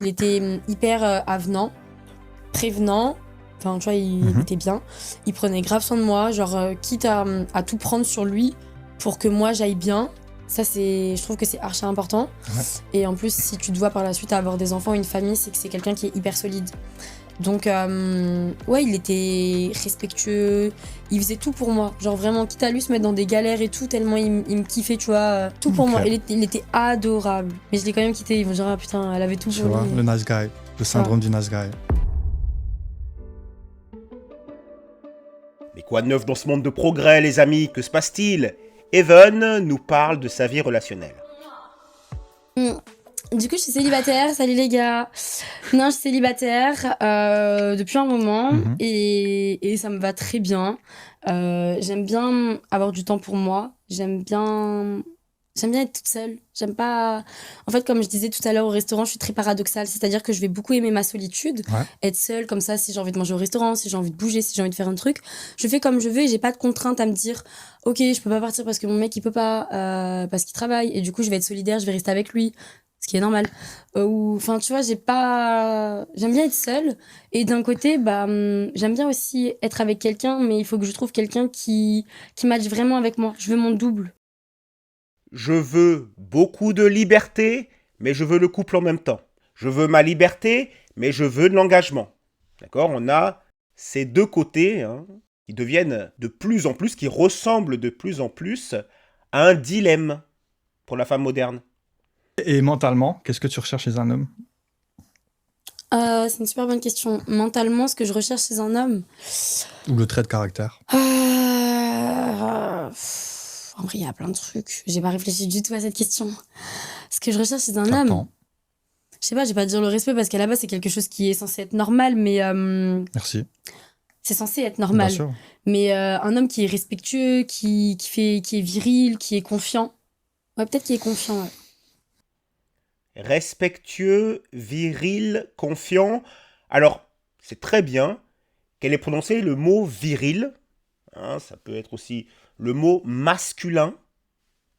Il était hyper avenant, prévenant. Enfin, tu vois, il était bien. Il prenait grave soin de moi, genre, quitte à tout prendre sur lui pour que moi j'aille bien. Ça, je trouve que c'est archi important. Ouais. Et en plus, si tu te vois par la suite avoir des enfants, une famille, c'est que c'est quelqu'un qui est hyper solide. Donc, ouais, il était respectueux. Il faisait tout pour moi. Genre, vraiment, quitte à lui se mettre dans des galères et tout, tellement il me kiffait, tu vois. Tout pour Ok. moi. Il était adorable. Mais je l'ai quand même quitté. Ils vont dire, ah putain, elle avait tout Tu pour vois, lui. le nice guy, le syndrome du nice guy. Mais quoi de neuf dans ce monde de progrès, les amis? Que se passe-t-il? Evan nous parle de sa vie relationnelle. Du coup, je suis célibataire. Salut les gars. Non, je suis célibataire depuis un moment et ça me va très bien. J'aime bien avoir du temps pour moi. J'aime bien être toute seule. J'aime pas. En fait, comme je disais tout à l'heure au restaurant, je suis très paradoxale. C'est-à-dire que je vais beaucoup aimer ma solitude, Ouais. être seule comme ça. Si j'ai envie de manger au restaurant, si j'ai envie de bouger, si j'ai envie de faire un truc, je fais comme je veux et j'ai pas de contrainte à me dire, ok, je peux pas partir parce que mon mec il peut pas, parce qu'il travaille et du coup je vais être solidaire, je vais rester avec lui. Ce qui est normal. Enfin, tu vois, j'aime bien être seule. Et d'un côté, j'aime bien aussi être avec quelqu'un, mais il faut que je trouve quelqu'un qui matche vraiment avec moi. Je veux mon double. Je veux beaucoup de liberté, mais je veux le couple en même temps. Je veux ma liberté, mais je veux de l'engagement. D'accord? On a ces deux côtés qui deviennent de plus en plus, qui ressemblent de plus en plus à un dilemme pour la femme moderne. Et mentalement, qu'est-ce que tu recherches chez un homme? C'est une super bonne question. Mentalement, ce que je recherche chez un homme. Ou le trait de caractère? En vrai, il y a plein de trucs. J'ai pas réfléchi du tout à cette question. Ce que je recherche chez un homme. Attends. Je sais pas, je vais pas dire le respect parce qu'à la base, c'est quelque chose qui est censé être normal, mais Merci. c'est censé être Bien normal. sûr. Mais un homme qui est respectueux, qui est viril, qui est confiant. Ouais, peut-être qu'il est confiant, ouais. Respectueux, viril, confiant. Alors, c'est très bien qu'elle ait prononcé le mot viril. Ça peut être aussi le mot masculin.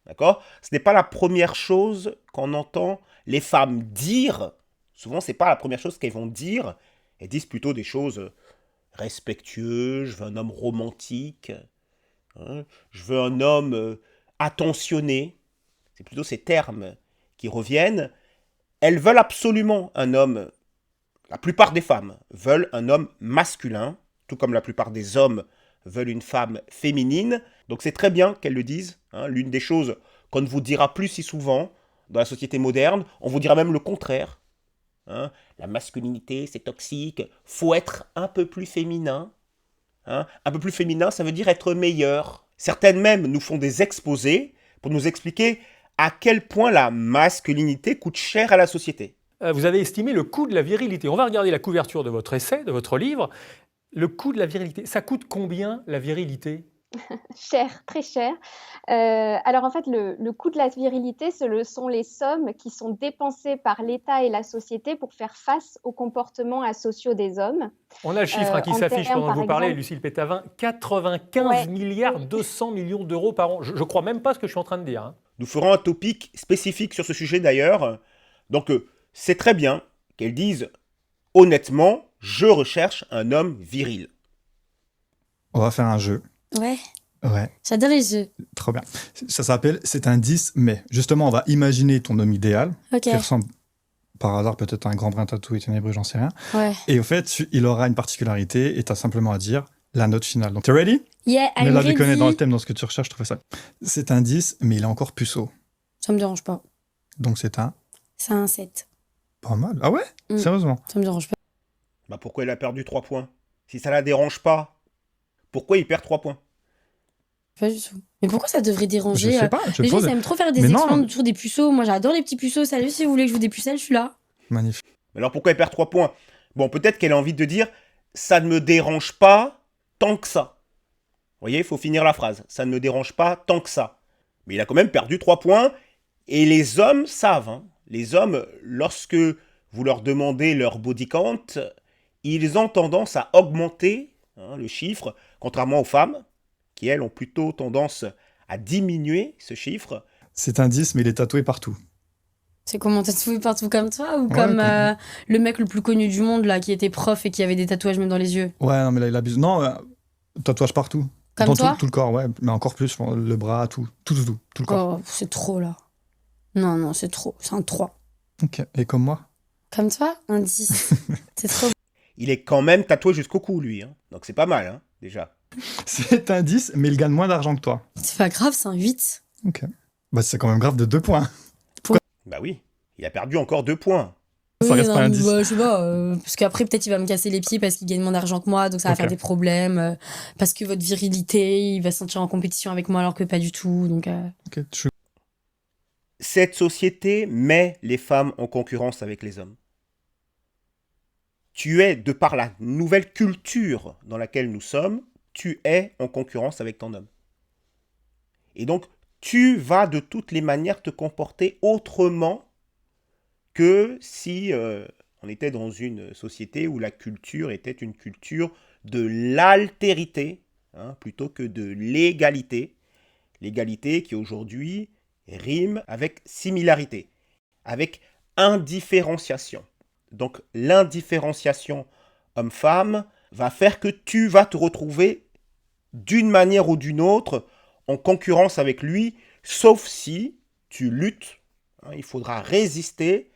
D'accord? Ce n'est pas la première chose qu'on entend les femmes dire. Souvent, ce n'est pas la première chose qu'elles vont dire. Elles disent plutôt des choses respectueuses. Je veux un homme romantique. Je veux un homme attentionné. C'est plutôt ces termes qui reviennent. Elles veulent absolument un homme. La plupart des femmes veulent un homme masculin, tout comme la plupart des hommes veulent une femme féminine. Donc c'est très bien qu'elles le disent. L'une des choses qu'on ne vous dira plus si souvent dans la société moderne, on vous dira même le contraire. La masculinité, c'est toxique. Faut être un peu plus féminin. Un peu plus féminin, ça veut dire être meilleur. Certaines même nous font des exposés pour nous expliquer à quel point la masculinité coûte cher à la société. Vous avez estimé le coût de la virilité. On va regarder la couverture de votre essai, de votre livre. Le coût de la virilité, ça coûte combien la virilité? Cher, très cher. Alors en fait, le coût de la virilité, ce sont les sommes qui sont dépensées par l'État et la société pour faire face aux comportements asociaux des hommes. On a le chiffre qui En s'affiche termes, pendant que par vous parlez, exemple- Lucille Pétavin, 95 Ouais. milliards 200 millions d'euros par an. Je ne crois même pas ce que je suis en train de dire. Nous ferons un topic spécifique sur ce sujet d'ailleurs. Donc c'est très bien qu'elles disent honnêtement, je recherche un homme viril. On va faire un jeu. Ouais, Ouais, j'adore les jeux. trop bien. Ça s'appelle C'est un 10, mais justement, on va imaginer ton homme idéal, Ok, qui ressemble par hasard peut-être à un grand brin tatoué ténébreux, j'en sais rien. ouais. Et au fait, il aura une particularité et tu as simplement à dire la note finale. Donc, t'es ready? Yeah, Mais I'm là, déconner ready. dans le thème, dans ce que tu recherches, je trouvais ça. C'est un 10, mais il est encore puceau. Ça me dérange pas. Donc, c'est un C'est un 7. pas mal. Ah ouais? Mm. Sérieusement? Ça me dérange pas. Pourquoi il a perdu 3 points? Si ça la dérange pas, pourquoi il perd 3 points? Pas du tout. Mais pourquoi ça devrait Je déranger sais pas. Je Les gens, pose... ils aiment trop faire des Mais non. exploits autour des puceaux. Moi, j'adore les petits puceaux. Salut, si vous voulez que je vous des pucelles, je suis là. Magnifique. Alors pourquoi elle perd 3 points? Bon, peut-être qu'elle a envie de dire ça ne me dérange pas tant que ça. Vous voyez, il faut finir la phrase. Ça ne me dérange pas tant que ça. Mais il a quand même perdu 3 points. Et les hommes savent. Les hommes, lorsque vous leur demandez leur body count, ils ont tendance à augmenter le chiffre, contrairement aux femmes, qui elles ont plutôt tendance à diminuer ce chiffre. C'est un 10, mais il est tatoué partout. C'est comment tatoué partout comme toi ou Ouais, comme comme- le mec le plus connu du monde là qui était prof et qui avait des tatouages même dans les yeux? Ouais, non, mais là, il abuse. Non, tatouage partout. Comme Dans toi? tout le corps, ouais. Mais encore plus, le bras, tout le corps. Oh, c'est trop là. Non, non, c'est trop. C'est un 3. Ok. Et comme moi? Comme toi? Un 10. C'est trop. Il est quand même tatoué jusqu'au cou, lui. Hein. Donc c'est pas mal, hein, déjà. C'est un 10, mais il gagne moins d'argent que toi. C'est pas grave, c'est un 8. Ok. Bah, c'est quand même grave de 2 points. Bah oui, il a perdu encore 2 points. Ça reste non, pas un mais 10. bah, je sais pas. Parce qu'après, peut-être il va me casser les pieds parce qu'il gagne moins d'argent que moi, donc ça va Ok. faire des problèmes. Parce que votre virilité, il va se sentir en compétition avec moi alors que pas du tout. Donc, Ok, je- Cette société met les femmes en concurrence avec les hommes. Tu es, de par la nouvelle culture dans laquelle nous sommes, tu es en concurrence avec ton homme. Et donc, tu vas de toutes les manières te comporter autrement que si on était dans une société où la culture était une culture de l'altérité, hein, plutôt que de l'égalité. L'égalité qui aujourd'hui rime avec similarité, avec indifférenciation. Donc l'indifférenciation homme-femme va faire que tu vas te retrouver d'une manière ou d'une autre en concurrence avec lui, sauf si tu luttes. Hein, il faudra résister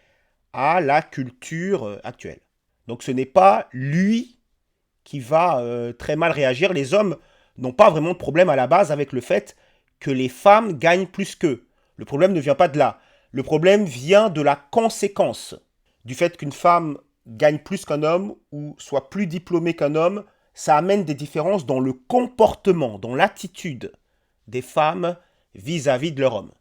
à la culture actuelle. Donc ce n'est pas lui qui va très mal réagir. Les hommes n'ont pas vraiment de problème à la base avec le fait que les femmes gagnent plus qu'eux. Le problème ne vient pas de là. Le problème vient de la conséquence du fait qu'une femme gagne plus qu'un homme ou soit plus diplômée qu'un homme. Ça amène des différences dans le comportement, dans l'attitude des femmes vis-à-vis de leur homme.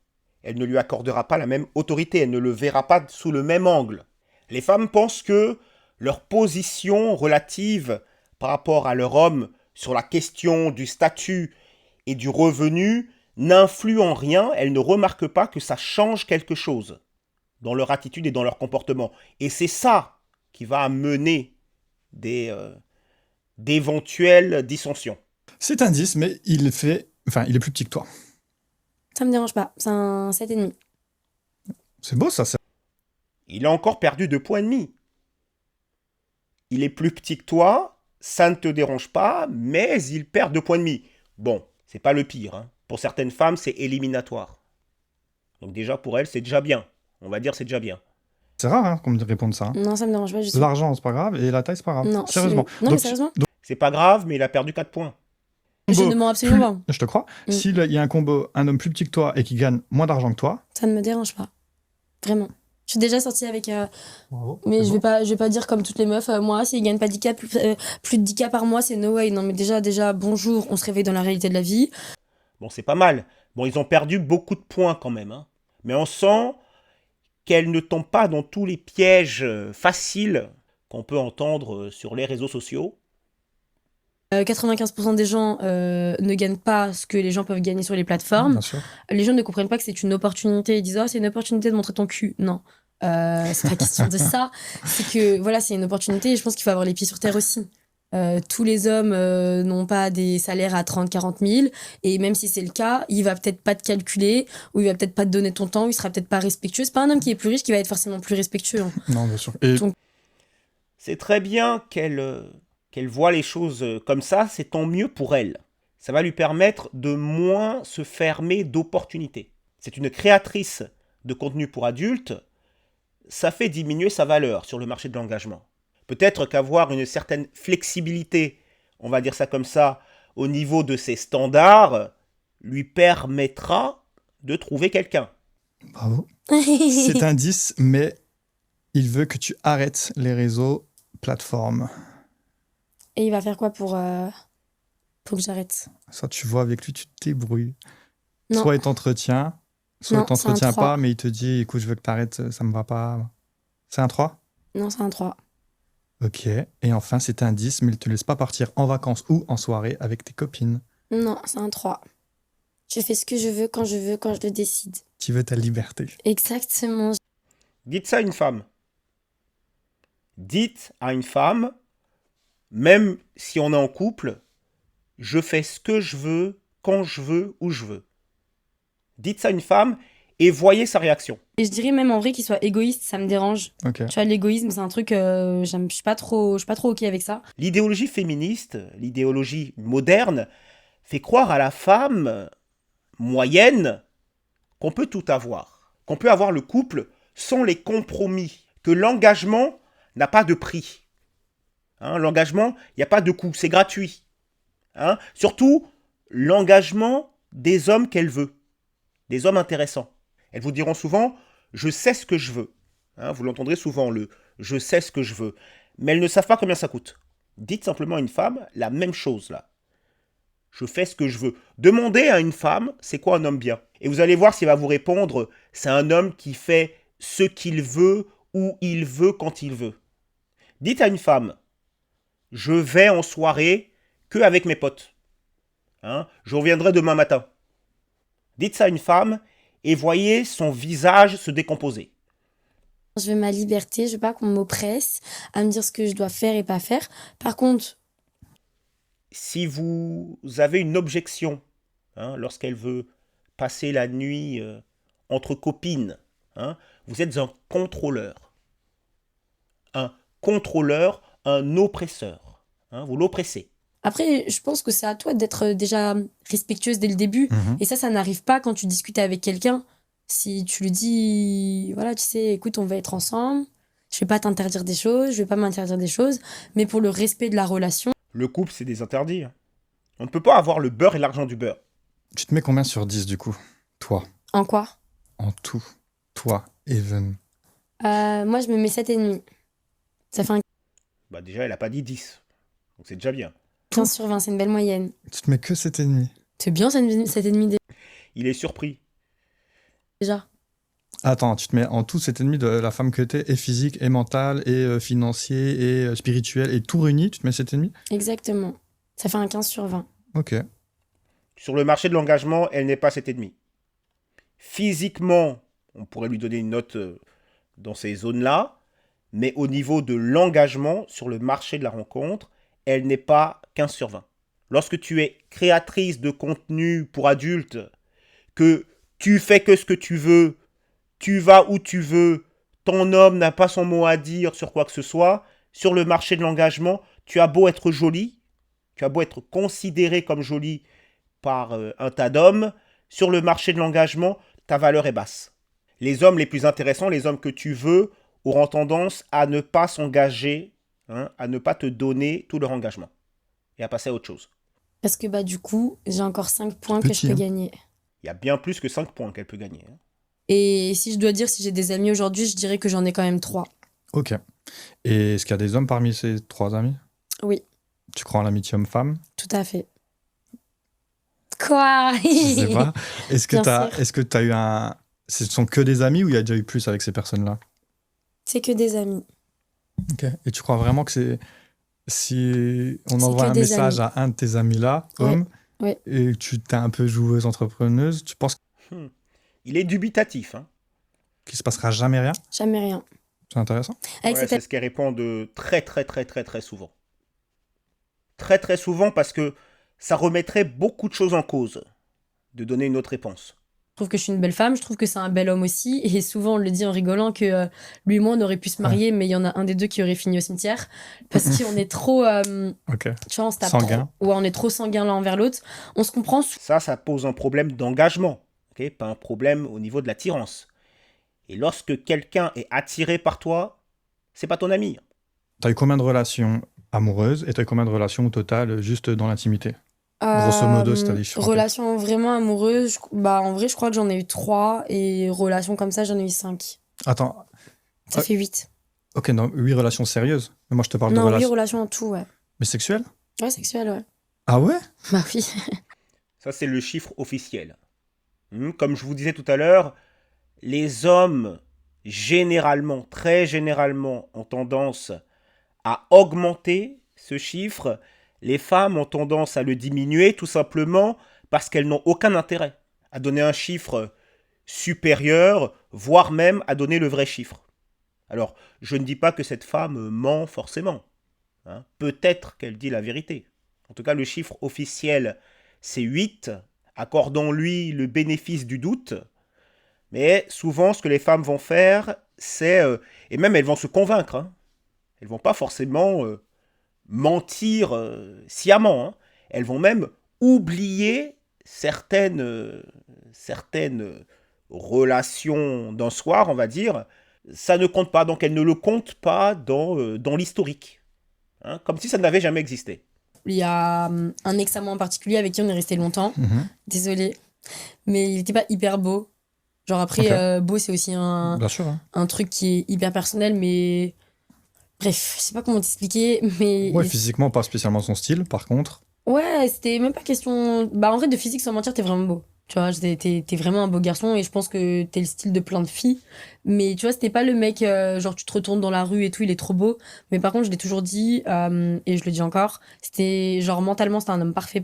Elle ne lui accordera pas la même autorité, elle ne le verra pas sous le même angle. Les femmes pensent que leur position relative par rapport à leur homme sur la question du statut et du revenu n'influe en rien, elles ne remarquent pas que ça change quelque chose dans leur attitude et dans leur comportement. Et c'est ça qui va mener d'éventuelles dissensions. C'est un 10, mais il est plus petit que toi. ça me dérange pas. C'est un 7,5. C'est beau, ça. Il a encore perdu 2,5 points. Il est plus petit que toi, ça ne te dérange pas, mais il perd 2,5 points. Bon, c'est pas le pire. Hein. Pour certaines femmes, c'est éliminatoire. Donc déjà, pour elles, c'est déjà bien. On va dire c'est déjà bien. C'est rare hein, qu'on me réponde ça. Hein. Non, ça me dérange pas. Je sais. L'argent, c'est pas grave, et la taille, c'est pas grave. Non, Sérieusement. Non, mais Donc, sérieusement. C'est pas grave, mais il a perdu 4 points. Je combo ne mens absolument pas. je te crois. Mm. S'il y a un combo, un homme plus petit que toi et qui gagne moins d'argent que toi, Ça ne me dérange pas. Vraiment. Je suis déjà sortie avec. bravo. Mais c'est je beau. vais pas dire comme toutes les meufs. Moi, s'ils gagnent pas 10K, plus de 10K par mois, c'est no way. Non, mais déjà, bonjour, on se réveille dans la réalité de la vie. Bon, c'est pas mal. Bon, ils ont perdu beaucoup de points quand même. Hein. Mais on sent qu'elles ne tombent pas dans tous les pièges faciles qu'on peut entendre sur les réseaux sociaux. 95% des gens ne gagnent pas ce que les gens peuvent gagner sur les plateformes. Bien sûr. Les gens ne comprennent pas que c'est une opportunité. Ils disent, oh, c'est une opportunité de montrer ton cul. Non. C'est pas question de ça. C'est que, voilà, c'est une opportunité et je pense qu'il faut avoir les pieds sur terre aussi. Tous les hommes n'ont pas des salaires à 30-40 000 et même si c'est le cas, il va peut-être pas te calculer ou il va peut-être pas te donner ton temps, il sera peut-être pas respectueux. C'est pas un homme qui est plus riche qui va être forcément plus respectueux. Hein. Non, bien sûr. Et Donc- C'est très bien qu'elle voit les choses comme ça, c'est tant mieux pour elle. Ça va lui permettre de moins se fermer d'opportunités. C'est une créatrice de contenu pour adultes, ça fait diminuer sa valeur sur le marché de l'engagement. Peut-être qu'avoir une certaine flexibilité, on va dire ça comme ça, au niveau de ses standards, lui permettra de trouver quelqu'un. bravo. C'est un 10, mais il veut que tu arrêtes les réseaux, plateformes. Et il va faire quoi pour que j'arrête? Ça, tu vois, avec lui, tu te débrouilles. Non. Soit il t'entretient, soit Non, il t'entretient c'est un 3. pas, mais il te dit, écoute, je veux que tu arrêtes, ça me va pas. C'est un 3? Non, c'est un 3. Ok. Et enfin, c'est un 10, mais il te laisse pas partir en vacances ou en soirée avec tes copines. Non, c'est un 3. Je fais ce que je veux, quand je le décide. Tu veux ta liberté. Exactement. Dites ça à une femme. Dites à une femme, même si on est en couple, je fais ce que je veux, quand je veux, où je veux. Dites ça à une femme et voyez sa réaction. Et je dirais même en vrai qu'il soit égoïste, ça me dérange. Ok. Tu vois, l'égoïsme, c'est un truc, je suis pas trop ok avec ça. L'idéologie féministe, l'idéologie moderne, fait croire à la femme moyenne qu'on peut tout avoir, qu'on peut avoir le couple sans les compromis, que l'engagement n'a pas de prix. Hein, l'engagement, il n'y a pas de coût, c'est gratuit. Hein, surtout, l'engagement des hommes qu'elle veut, des hommes intéressants. Elles vous diront souvent « je sais ce que je veux hein, ». Vous l'entendrez souvent, le « je sais ce que je veux ». Mais elles ne savent pas combien ça coûte. Dites simplement à une femme la même chose là. Je fais ce que je veux. Demandez à une femme, c'est quoi un homme bien? Et vous allez voir s'il va vous répondre, c'est un homme qui fait ce qu'il veut, où il veut, quand il veut. Dites à une femme, je vais en soirée que avec mes potes. Hein, je reviendrai demain matin. Dites ça à une femme et voyez son visage se décomposer. Je veux ma liberté, je veux pas qu'on m'oppresse à me dire ce que je dois faire et pas faire. Par contre, Si vous avez une objection, hein, lorsqu'elle veut passer la nuit entre copines, hein, vous êtes un contrôleur. Un contrôleur, un oppresseur. Hein, vous l'oppressez. après, je pense que c'est à toi d'être déjà respectueuse dès le début. Mhm. Et ça n'arrive pas quand tu discutes avec quelqu'un. Si tu lui dis, voilà, tu sais, écoute, on va être ensemble, je vais pas t'interdire des choses, je vais pas m'interdire des choses, mais pour le respect de la relation, Le couple, c'est des interdits. Hein. On ne peut pas avoir le beurre et l'argent du beurre. Tu te mets combien sur 10 du coup? Toi, en quoi? en tout. Toi, Even. Moi, je me mets 7,5. Ça fait un Bah déjà, elle n'a pas dit 10. Donc c'est déjà bien. 15 sur 20, c'est une belle moyenne. Tu te mets que 7,5. C'est bien, 7,5 Il est surpris. déjà. Attends, tu te mets en tout 7,5 de la femme que t'es, et physique, et mentale, et financier, et spirituel, et tout réuni, tu te mets 7,5? Exactement. Ça fait un 15 sur 20. Ok. Sur le marché de l'engagement, elle n'est pas 7,5. Physiquement, on pourrait lui donner une note dans ces zones-là, mais au niveau de l'engagement sur le marché de la rencontre, elle n'est pas 15 sur 20. Lorsque tu es créatrice de contenu pour adultes, que tu fais que ce que tu veux, tu vas où tu veux, ton homme n'a pas son mot à dire sur quoi que ce soit, sur le marché de l'engagement, tu as beau être jolie, tu as beau être considéré comme jolie par un tas d'hommes, sur le marché de l'engagement, ta valeur est basse. Les hommes les plus intéressants, les hommes que tu veux, auront tendance à ne pas s'engager, hein, à ne pas te donner tout leur engagement et à passer à autre chose. Parce que bah du coup, j'ai encore 5 points que je Petit, peux hein. gagner. Il y a bien plus que 5 points qu'elle peut gagner. Hein. Et si je dois dire si j'ai des amis aujourd'hui, je dirais que j'en ai quand même 3. Ok. Et est-ce qu'il y a des hommes parmi ces 3 amis? Oui, Tu crois en l'amitié homme-femme? tout à fait. Quoi? Je sais pas. Est-ce que Bien sûr. t'as eu un... Ce sont que des amis ou il y a déjà eu plus avec ces personnes-là? C'est que des amis. Ok. Et tu crois vraiment que c'est... Si on C'est envoie que un des message amis. à un de tes amis-là, Ouais, homme, ouais. et que tu t'es un peu joueuse, entrepreneuse, tu penses Il est dubitatif. Hein. qu'il se passera jamais rien? Jamais rien. C'est intéressant. Avec Ouais, cette c'est ce qu'elle répond de très souvent. Très souvent parce que ça remettrait beaucoup de choses en cause de donner une autre réponse. je trouve que je suis une belle femme, je trouve que c'est un bel homme aussi. Et souvent, on le dit en rigolant que lui et moi, on aurait pu se marier, mais il y en a un des deux qui aurait fini au cimetière. Parce qu'on est trop. Ok. Tu vois, on se tape Sanguin. trop. Ouais, on est trop sanguin l'un envers l'autre. On se comprend. Ça pose un problème d'engagement, ok, pas un problème au niveau de l'attirance. Et lorsque quelqu'un est attiré par toi, c'est pas ton ami. T'as eu combien de relations amoureuses et t'as eu combien de relations au total juste dans l'intimité? Grosso modo, c'est-à-dire, je suis rappelé. Relation vraiment amoureuse, bah en vrai, je crois que j'en ai eu 3. Et relations comme ça, j'en ai eu 5. Attends, Ça Ouais. fait 8. ok, non, 8 relations sérieuses. Mais moi, je te parle de Non, 8 relations... relations en tout, ouais. Mais sexuelles? Ouais, sexuelle, ouais. Ah ouais? Bah oui. Ça, c'est le chiffre officiel. Comme je vous disais tout à l'heure, les hommes, généralement, très généralement, ont tendance à augmenter ce chiffre. Les femmes ont tendance à le diminuer tout simplement parce qu'elles n'ont aucun intérêt à donner un chiffre supérieur, voire même à donner le vrai chiffre. Alors, je ne dis pas que cette femme ment forcément. Hein. Peut-être qu'elle dit la vérité. En tout cas, le chiffre officiel, c'est 8. Accordons-lui le bénéfice du doute. Mais souvent, ce que les femmes vont faire, c'est... et même elles vont se convaincre. Hein. Elles vont pas forcément mentir sciemment. Hein. Elles vont même oublier certaines relations d'un soir, on va dire. Ça ne compte pas. Donc elles ne le comptent pas dans l'historique. Hein, comme si ça n'avait jamais existé. Il y a un ex à moi en particulier avec qui on est resté longtemps. Désolée. Mais il n'était pas hyper beau. Genre après, beau, c'est aussi Bien sûr. Hein. un truc qui est hyper personnel, mais... Bref, je sais pas comment t'expliquer, mais... Ouais, physiquement, pas spécialement son style, par contre. Ouais, c'était même pas question... Bah en vrai, de physique, sans mentir, t'es vraiment beau. Tu vois, t'es vraiment un beau garçon et je pense que t'es le style de plein de filles. Mais tu vois, c'était pas le mec, genre tu te retournes dans la rue et tout, il est trop beau. Mais par contre, je l'ai toujours dit, et je le dis encore, c'était genre mentalement, c'était un homme parfait.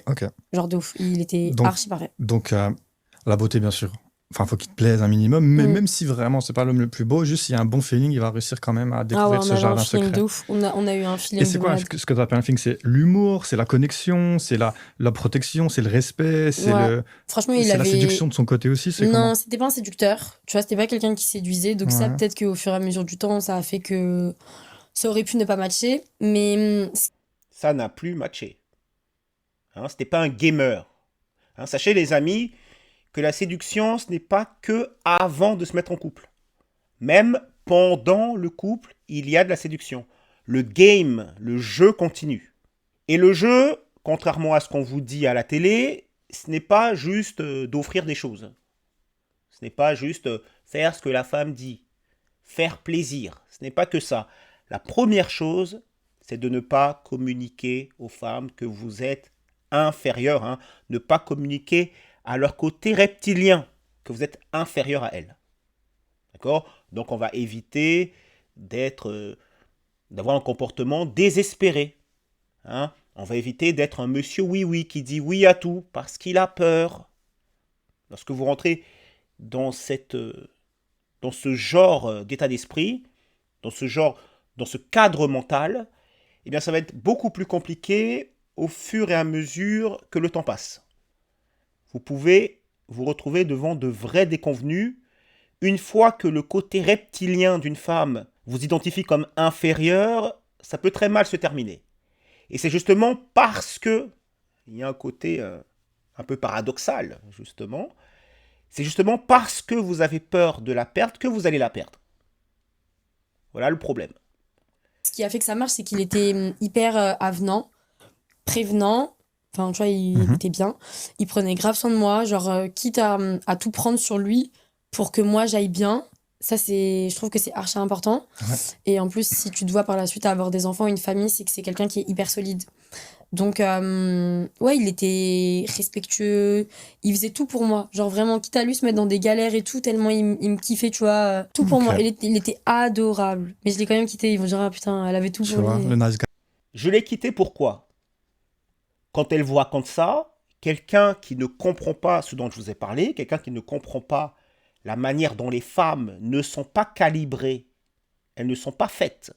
Ok. Genre de ouf, il était Donc- archi parfait. Donc, la beauté, bien sûr. Enfin, faut qu'il te plaise un minimum. Mais Mm. même si vraiment, c'est pas l'homme le plus beau, juste s'il y a un bon feeling, il va réussir quand même à Ah ouais, découvrir on ce avait un jardin feeling secret. de ouf. On a eu un feeling Et c'est de quoi malade. ce que tu appelles un feeling? C'est l'humour, c'est la connexion, c'est la protection, c'est le respect, c'est Ouais. Franchement, il c'est la avait... séduction de son côté aussi. C'est Non, comment? c'était pas un séducteur. Tu vois, c'était pas quelqu'un qui séduisait. Donc ça, Ouais. peut-être qu'au fur et à mesure du temps, ça a fait que ça aurait pu ne pas matcher. Mais Ça n'a plus matché. Hein, c'était pas un gamer. Hein, sachez les amis que la séduction, ce n'est pas que avant de se mettre en couple. Même pendant le couple, il y a de la séduction. Le game, le jeu continue. Et le jeu, contrairement à ce qu'on vous dit à la télé, ce n'est pas juste d'offrir des choses. Ce n'est pas juste faire ce que la femme dit, faire plaisir. Ce n'est pas que ça. La première chose, c'est de ne pas communiquer aux femmes que vous êtes inférieur. Hein. Ne pas communiquer à leur côté reptilien, que vous êtes inférieur à elles. D'accord? Donc on va éviter d'avoir un comportement désespéré. Hein? On va éviter d'être un monsieur oui-oui qui dit oui à tout parce qu'il a peur. Lorsque vous rentrez dans ce genre d'état d'esprit, dans ce cadre mental, eh bien ça va être beaucoup plus compliqué au fur et à mesure que le temps passe. Vous pouvez vous retrouver devant de vrais déconvenus une fois que le côté reptilien d'une femme vous identifie comme inférieur, ça peut très mal se terminer. Et c'est justement parce que il y a un côté un peu paradoxal, justement. C'est justement parce que vous avez peur de la perdre que vous allez la perdre. Voilà le problème. ce qui a fait que ça marche, c'est qu'il était hyper avenant, prévenant. Enfin, tu vois, il était bien. Il prenait grave soin de moi, genre, quitte à tout prendre sur lui pour que moi j'aille bien. Ça, je trouve que c'est archi important. Ouais. Et en plus, si tu te vois par la suite avoir des enfants, une famille, c'est que c'est quelqu'un qui est hyper solide. Donc, ouais, il était respectueux. Il faisait tout pour moi. Genre, vraiment, quitte à lui se mettre dans des galères et tout, tellement il me kiffait, tu vois. Tout pour Ok. moi. Il était adorable. Mais je l'ai quand même quitté. Ils vont dire, ah putain, elle avait tout Tu pour vois, lui. le nice guy. Je l'ai quitté pourquoi? Quand elle voit comme ça, quelqu'un qui ne comprend pas ce dont je vous ai parlé, quelqu'un qui ne comprend pas la manière dont les femmes ne sont pas calibrées, elles ne sont pas faites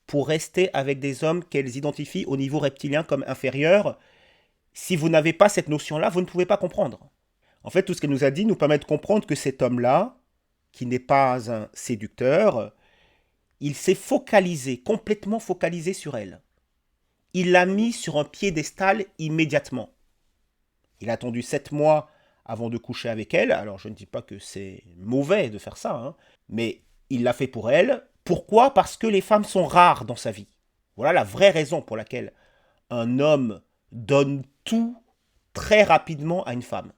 pour rester avec des hommes qu'elles identifient au niveau reptilien comme inférieurs. Si vous n'avez pas cette notion-là, vous ne pouvez pas comprendre. En fait, tout ce qu'elle nous a dit nous permet de comprendre que cet homme-là, qui n'est pas un séducteur, il s'est focalisé, complètement focalisé sur elle. Il l'a mis sur un piédestal immédiatement. Il a attendu 7 mois avant de coucher avec elle. Alors, je ne dis pas que c'est mauvais de faire ça, hein, mais il l'a fait pour elle. Pourquoi? Parce que les femmes sont rares dans sa vie. Voilà la vraie raison pour laquelle un homme donne tout très rapidement à une femme.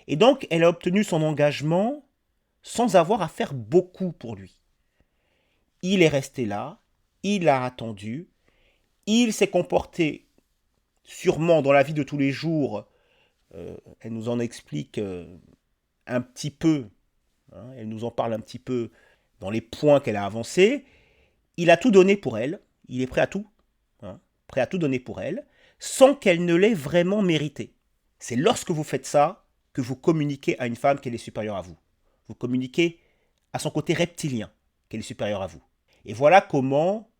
Et donc, elle a obtenu son engagement sans avoir à faire beaucoup pour lui. Il est resté là, il a attendu, il s'est comporté sûrement dans la vie de tous les jours. Elle nous en explique un petit peu, hein, elle nous en parle un petit peu dans les points qu'elle a avancés. Il a tout donné pour elle, il est prêt à tout, hein, prêt à tout donner pour elle, sans qu'elle ne l'ait vraiment mérité. C'est lorsque vous faites ça que vous communiquez à une femme qu'elle est supérieure à vous. Vous communiquez à son côté reptilien qu'elle est supérieure à vous. Et voilà comment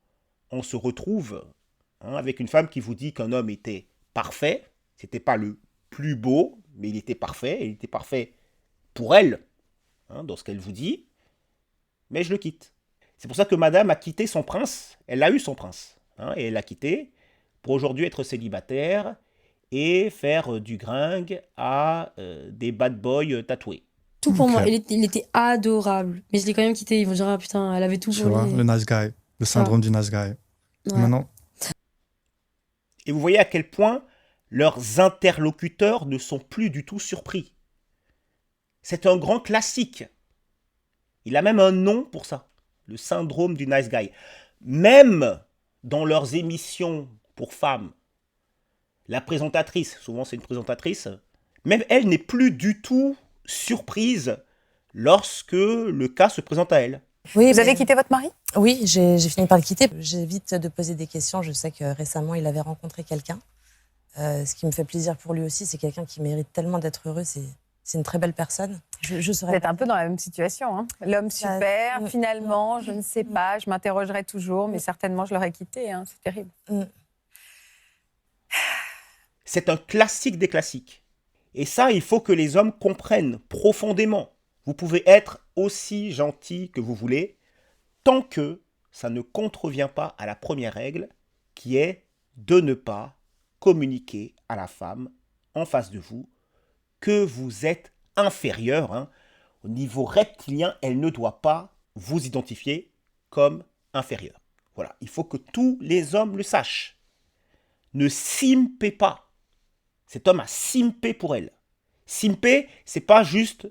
on se retrouve avec une femme qui vous dit qu'un homme était parfait. C'était pas le plus beau, mais il était parfait. Il était parfait pour elle, dans ce qu'elle vous dit, mais je le quitte. C'est pour ça que madame a quitté son prince, elle a eu son prince, et elle l'a quitté pour aujourd'hui être célibataire et faire du gringue à des bad boys tatoués. Tout pour Ok. moi. Il était adorable. Mais je l'ai quand même quitté. Ils vont dire, ah putain, elle avait tout Tu pour vois, lui. le nice guy, le syndrome du nice guy. Ouais. Maintenant, Et vous voyez à quel point leurs interlocuteurs ne sont plus du tout surpris. C'est un grand classique. Il a même un nom pour ça, le syndrome du nice guy. Même dans leurs émissions pour femmes, la présentatrice, souvent c'est une présentatrice, même elle n'est plus du tout surprise lorsque le cas se présente à elle. Oui, Vous avez quitté votre mari? Oui, j'ai fini par le quitter. J'évite de poser des questions. Je sais que récemment, il avait rencontré quelqu'un. Ce qui me fait plaisir pour lui aussi, c'est quelqu'un qui mérite tellement d'être heureux. C'est une très belle personne. Je Vous serais êtes un peu dans la même situation. Hein. L'homme super, finalement, je ne sais pas, je m'interrogerai toujours, mais certainement je l'aurais quitté. Hein. C'est terrible. C'est un classique des classiques. Et ça, il faut que les hommes comprennent profondément. Vous pouvez être aussi gentil que vous voulez, tant que ça ne contrevient pas à la première règle, qui est de ne pas communiquer à la femme en face de vous que vous êtes inférieur. Au niveau reptilien, elle ne doit pas vous identifier comme inférieur. Voilà, il faut que tous les hommes le sachent. Ne simpez pas. Cet homme a simpé pour elle. Simper, c'est pas juste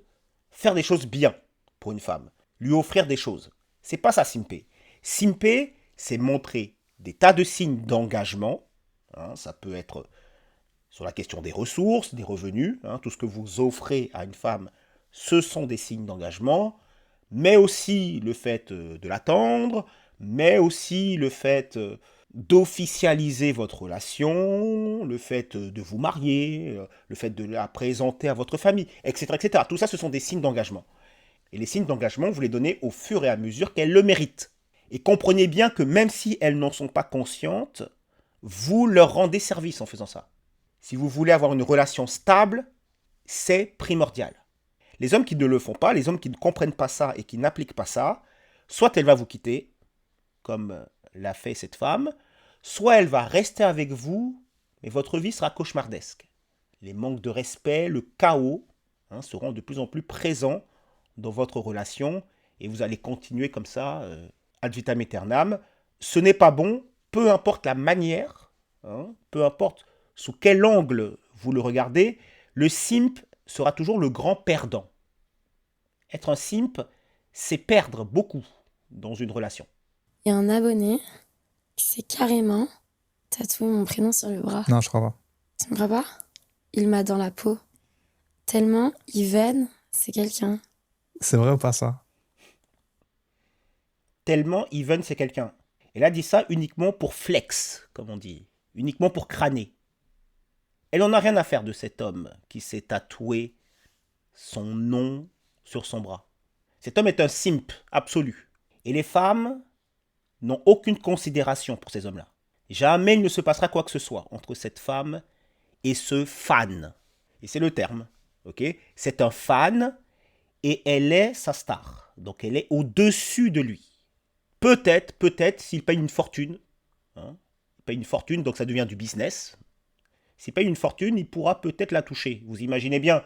faire des choses bien pour une femme, lui offrir des choses. C'est pas ça simper. Simper, c'est montrer des tas de signes d'engagement. Ça peut être sur la question des ressources, des revenus. Tout ce que vous offrez à une femme, ce sont des signes d'engagement. Mais aussi le fait de l'attendre, mais aussi le fait d'officialiser votre relation, le fait de vous marier, le fait de la présenter à votre famille, etc., etc. Tout ça, ce sont des signes d'engagement. Et les signes d'engagement, vous les donnez au fur et à mesure qu'elles le méritent. Et comprenez bien que même si elles n'en sont pas conscientes, vous leur rendez service en faisant ça. Si vous voulez avoir une relation stable, c'est primordial. Les hommes qui ne le font pas, les hommes qui ne comprennent pas ça et qui n'appliquent pas ça, soit elle va vous quitter, comme l'a fait cette femme, soit elle va rester avec vous, mais votre vie sera cauchemardesque. Les manques de respect, le chaos seront de plus en plus présents dans votre relation et vous allez continuer comme ça, ad vitam aeternam. Ce n'est pas bon, peu importe la manière, peu importe sous quel angle vous le regardez, le simp sera toujours le grand perdant. Être un simp, c'est perdre beaucoup dans une relation. Il y a un abonné qui s'est carrément tatoué mon prénom sur le bras. non, je crois pas. Tu me crois pas? Il m'a dans la peau. Tellement, Yven, c'est quelqu'un. C'est vrai ou pas ça? Tellement Even, c'est quelqu'un. Elle a dit ça uniquement pour flex, comme on dit. Uniquement pour crâner. Elle n'en a rien à faire de cet homme qui s'est tatoué son nom sur son bras. Cet homme est un simp absolu. Et les femmes n'ont aucune considération pour ces hommes-là. Jamais il ne se passera quoi que ce soit entre cette femme et ce fan. Et c'est le terme. Ok ? C'est un fan et elle est sa star. Donc elle est au-dessus de lui. Peut-être, s'il paye une fortune. Il paye une fortune, donc ça devient du business. S'il paye une fortune, il pourra peut-être la toucher. Vous imaginez bien,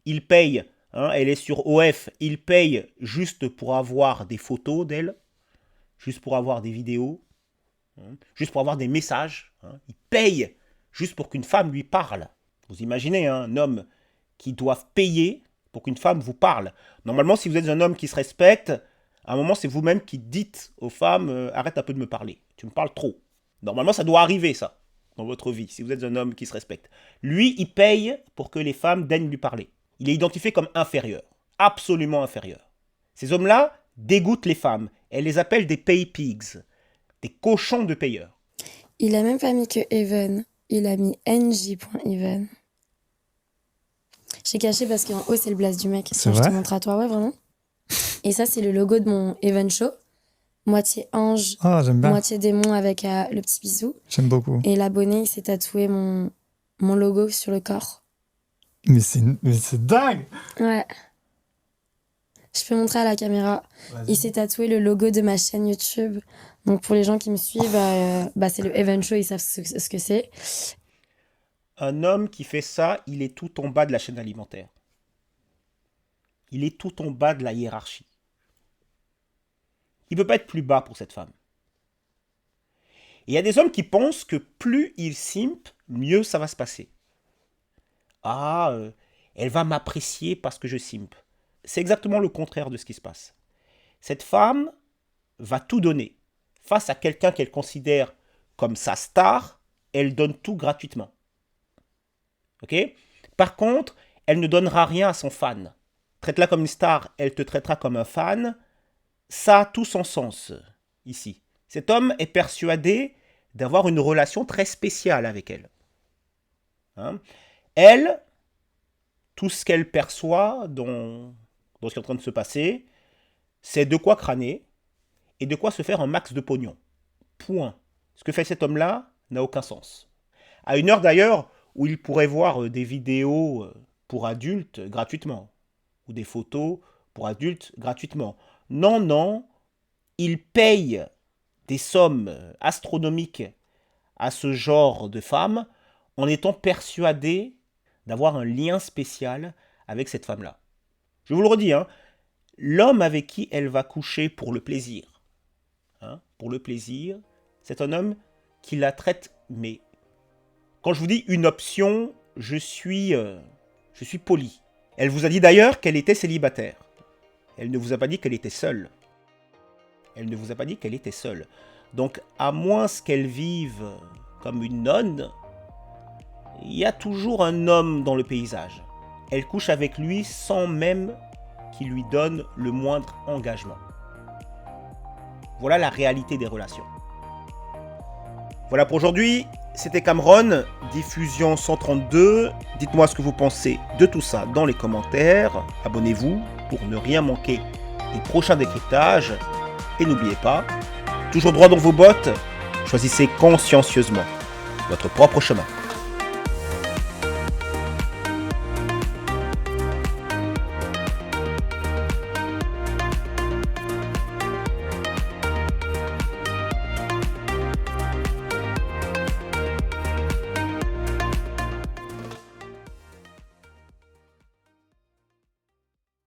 il paye, elle est sur OF, il paye juste pour avoir des photos d'elle, juste pour avoir des vidéos, juste pour avoir des messages. Il paye juste pour qu'une femme lui parle. Vous imaginez un homme qui doit payer pour qu'une femme vous parle. Normalement, si vous êtes un homme qui se respecte, à un moment, c'est vous-même qui dites aux femmes « Arrête un peu de me parler, tu me parles trop ». Normalement, ça doit arriver, ça, dans votre vie, si vous êtes un homme qui se respecte. Lui, il paye pour que les femmes daignent lui parler. Il est identifié comme inférieur, absolument inférieur. Ces hommes-là dégoûtent les femmes. Elle les appelle des pay pigs, des cochons de payeurs. Il a même pas mis que Even. Il a mis ng.even. J'ai caché parce qu'en haut, c'est le blaze du mec. C'est Sinon, je te vrai montre à toi, ouais, vraiment. Et ça, c'est le logo de mon Even Show. Moitié ange, Ah, j'aime bien. moitié démon avec le petit bisou. J'aime beaucoup. Et l'abonné, il s'est tatoué mon logo sur le corps. Mais c'est dingue! Ouais. Je peux montrer à la caméra. Il s'est tatoué le logo de ma chaîne YouTube. Donc pour les gens qui me suivent, c'est le Even Show, ils savent ce que c'est. Un homme qui fait ça, il est tout en bas de la chaîne alimentaire. Il est tout en bas de la hiérarchie. Il ne peut pas être plus bas pour cette femme. Il y a des hommes qui pensent que plus ils simpent, mieux ça va se passer. Ah, elle va m'apprécier parce que je simpe. C'est exactement le contraire de ce qui se passe. Cette femme va tout donner. Face à quelqu'un qu'elle considère comme sa star, elle donne tout gratuitement. Ok ? Par contre, elle ne donnera rien à son fan. Traite-la comme une star, elle te traitera comme un fan. Ça a tout son sens ici. Cet homme est persuadé d'avoir une relation très spéciale avec elle. Hein ? Elle, tout ce qu'elle perçoit dans ce qui est en train de se passer, c'est de quoi crâner et de quoi se faire un max de pognon. Point. Ce que fait cet homme-là n'a aucun sens. À une heure d'ailleurs où il pourrait voir des vidéos pour adultes gratuitement ou des photos pour adultes gratuitement. Non, non, il paye des sommes astronomiques à ce genre de femmes en étant persuadé d'avoir un lien spécial avec cette femme-là. Je vous le redis, hein, l'homme avec qui elle va coucher pour le plaisir, c'est un homme qui la traite, mais quand je vous dis une option, je suis poli. Elle vous a dit d'ailleurs qu'elle était célibataire. Elle ne vous a pas dit qu'elle était seule. Donc, à moins qu'elle vive comme une nonne, il y a toujours un homme dans le paysage. Elle couche avec lui sans même qu'il lui donne le moindre engagement. Voilà la réalité des relations. Voilà pour aujourd'hui. C'était Cameron, diffusion 132. Dites-moi ce que vous pensez de tout ça dans les commentaires. Abonnez-vous pour ne rien manquer des prochains décryptages. Et n'oubliez pas, toujours droit dans vos bottes, choisissez consciencieusement votre propre chemin.